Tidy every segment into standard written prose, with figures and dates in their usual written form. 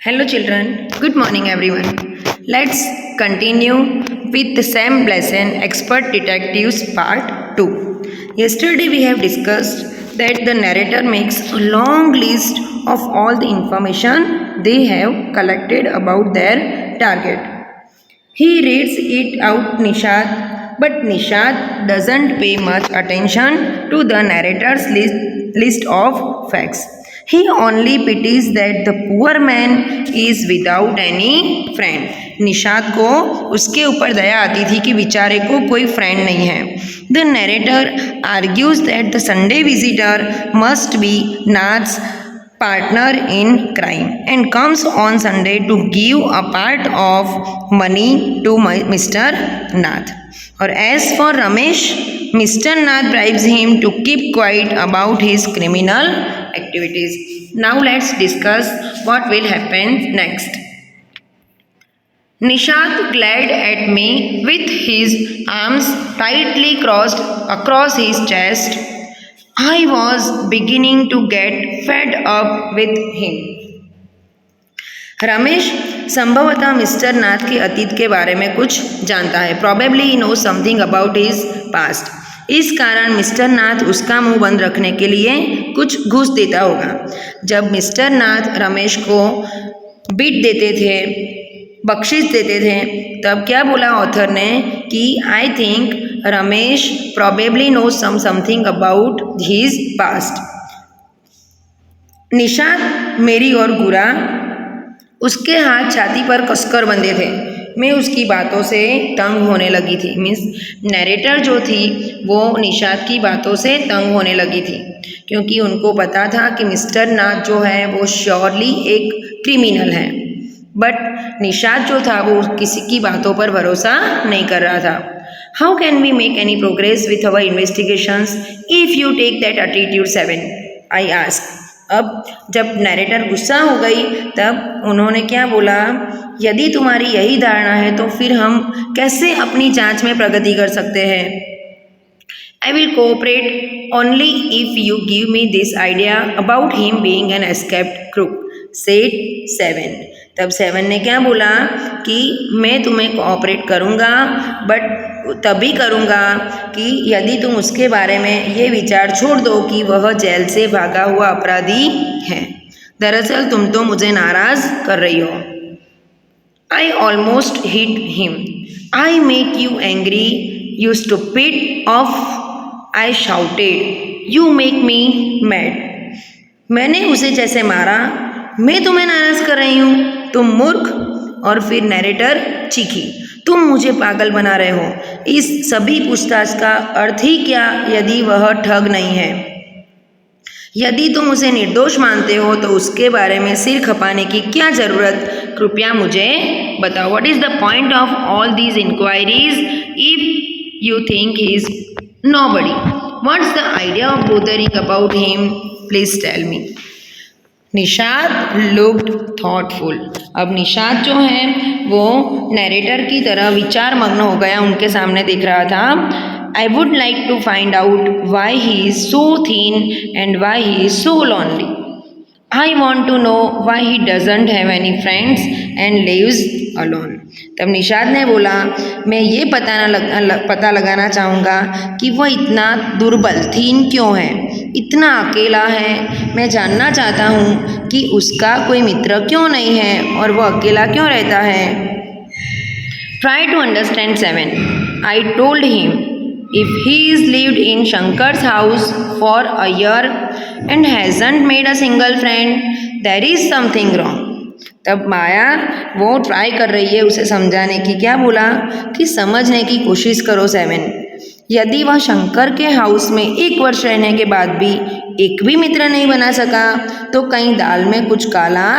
Hello children, good morning everyone. Let's continue with the same lesson Expert Detectives Part 2. Yesterday we have discussed that the narrator makes a long list of all the information they have collected about their target. He reads it out Nishad, but Nishad doesn't pay much attention to the narrator's list of facts. He only pities that the poor man is without any friend. Nishad को उसके ऊपर दया आती थी कि बेचारे को कोई friend नहीं है. The narrator argues that the Sunday visitor must be Nath's partner in crime and comes on Sunday to give a part of money to Mr. Nath. और as for Ramesh, Mr. Nath bribes him to keep quiet about his criminal activities. Now let's discuss what will happen next. Nishad glared at me with his arms tightly crossed across his chest. I was beginning to get fed up with him. Ramesh संभवतः mister नाथ के अतीत के बारे में कुछ जानता है. Probably he knows something about his past. इस कारण मिस्टर नाथ उसका मुंह बंद रखने के लिए कुछ घूस देता होगा. जब मिस्टर नाथ रमेश को बीट देते थे, बख्शिश देते थे, तब क्या बोला ऑथर ने कि I think Ramesh probably knows something about his past. Nishad मेरी ओर घूरा. उसके हाथ छाती पर कसकर बंधे थे. मैं उसकी बातों से तंग होने लगी थी. मीन्स नरेटर जो थी वो निषाद की बातों से तंग होने लगी थी, क्योंकि उनको पता था कि मिस्टर नाथ जो है वो श्योरली एक क्रिमिनल है. बट निषाद जो था वो किसी की बातों पर भरोसा नहीं कर रहा था. How can we make any progress with our investigations if you take that attitude 7? I ask. अब जब नरेटर गुस्सा हो गई तब उन्होंने क्या बोला, यदि तुम्हारी यही धारणा है तो फिर हम कैसे अपनी जांच में प्रगति कर सकते हैं. I will cooperate only if you give me this idea about him being an escaped crook, said 7. तब 7 ने क्या बोला कि मैं तुम्हें कोऑपरेट करूँगा, बट तभी करूँगा कि यदि तुम उसके बारे में ये विचार छोड़ दो कि वह जेल से भागा हुआ अपराधी है. दरअसल तुम तो मुझे नाराज़ कर रही हो. I almost hit him. I make you angry you stupid of, I shouted. You make me mad. मैंने उसे जैसे मारा, मैं तुम्हें नाराज़ कर रही हूँ, तुम मूर्ख. और फिर नरेटर चीखी, तुम मुझे पागल बना रहे हो. इस सभी पूछताछ का अर्थ ही क्या यदि वह ठग नहीं है? यदि तुम उसे निर्दोष मानते हो तो उसके बारे में सिर खपाने की क्या ज़रूरत, कृपया मुझे बताओ. What is the point of all these inquiries if you think he is nobody? What's the idea of bothering about him? Please tell me. Nishad looked thoughtful. अब निषाद जो है वो नरेटर की तरह विचार मग्न हो गया, उनके सामने दिख रहा था. I would like to find out why he is so thin and why he is so lonely. I want to know why he doesn't have any friends and lives alone. तब निषाद ने बोला, मैं ये पता लगाना चाहूँगा कि वह इतना दुर्बल थीन क्यों है, इतना अकेला है. मैं जानना चाहता हूँ कि उसका कोई मित्र क्यों नहीं है और वह अकेला क्यों रहता है. Try to understand 7. I told him if he is lived in Shankar's house for a year and hasn't made a single friend, there is something wrong. तब माया वो ट्राई कर रही है उसे समझाने की. क्या बोला कि समझने की कोशिश करो 7. यदि वह शंकर के हाउस में 1 वर्ष रहने के बाद भी एक भी मित्र नहीं बना सका तो कहीं दाल में कुछ काला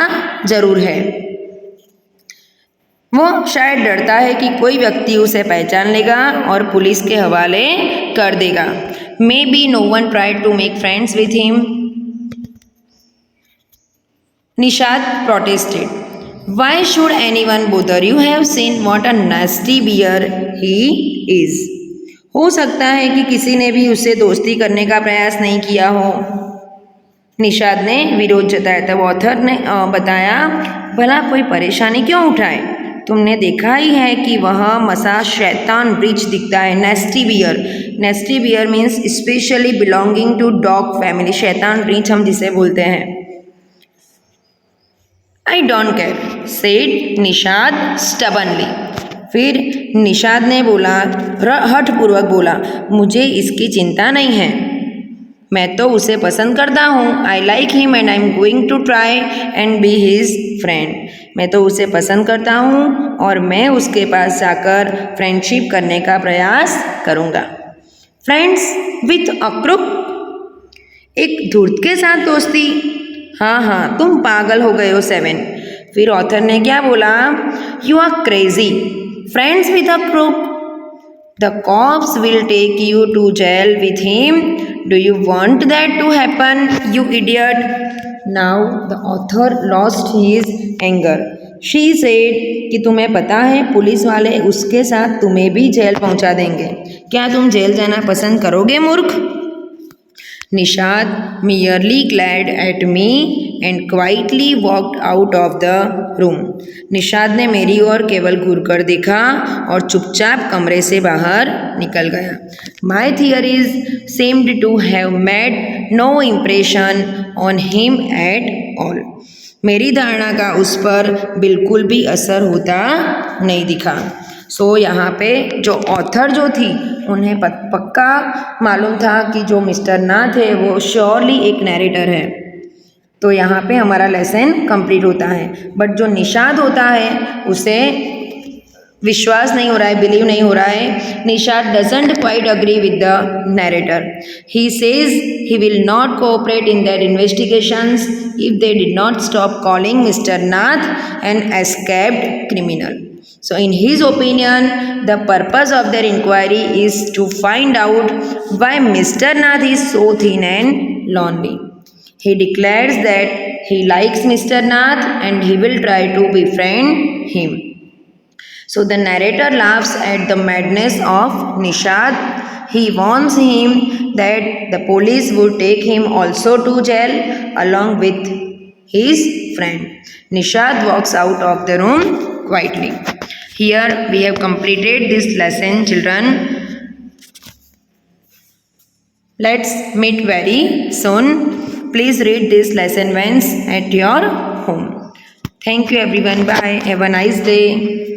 जरूर है. वो शायद डरता है कि कोई व्यक्ति उसे पहचान लेगा और पुलिस के हवाले कर देगा. Maybe no one tried to make friends with him. Nishad protested. Why should anyone bother? You have seen what a nasty bear he is. हो सकता है कि किसी ने भी उससे दोस्ती करने का प्रयास नहीं किया हो. निषाद ने विरोध जताया। तब ऑथर ने बताया, भला कोई परेशानी क्यों उठाए, तुमने देखा ही है कि वह मसा शैतान रिच दिखता है। Nasty bear means specially belonging to dog family. शैतान रिच हम जिसे बोलते हैं। I don't care said Nishad stubbornly. फिर निषाद ने बोला, हठपूर्वक बोला, मुझे इसकी चिंता नहीं है, मैं तो उसे पसंद करता हूँ। I like him and I am going to try and be his friend. मैं तो उसे पसंद करता हूँ और मैं उसके पास जाकर फ्रेंडशिप करने का प्रयास करूँगा। फ्रेंड्स विथ अ क्रुक, एक धूर्त के साथ दोस्ती। हाँ, तुम पागल हो गए हो 7। फिर ऑथर ने क्या बोला, you are crazy. Friends with a crook, the cops will take you to jail with him. Do you want that to happen, you idiot. Now the author lost his anger. She said कि तुम्हें पता है police वाले उसके साथ तुम्हें भी jail पहुंचा देंगे। क्या तुम जेल जाना पसंद करोगे मूर्ख। Nishad merely glared at me and quietly walked out of the room. Nishad ने मेरी ओर केवल घूरकर देखा और चुपचाप कमरे से बाहर निकल गया। My theories seemed to have made no impression on him at all. मेरी धारणा का उस पर बिल्कुल भी असर होता नहीं दिखा। सो यहाँ पे जो ऑथर जो थी उन्हें पक्का मालूम था कि जो मिस्टर नाथ है वो श्योरली एक नैरेटर है। तो यहाँ पे हमारा लेसन कंप्लीट होता है। बट जो निषाद होता है उसे विश्वास नहीं हो रहा है, बिलीव नहीं हो रहा है। Nishad doesn't quite agree with the narrator. He says he will not cooperate in that investigations if they did not stop calling mister Nath an escaped criminal. So in his opinion, the purpose of their inquiry is to find out why Mr. Nath is so thin and lonely. He declares that he likes Mr. Nath and he will try to befriend him. So the narrator laughs at the madness of Nishad. He warns him that the police would take him also to jail along with his friend. Nishad walks out of the room quietly. Here we have completed this lesson, children. Let's meet very soon. Please read this lesson once at your home. Thank you everyone. Bye. Have a nice day.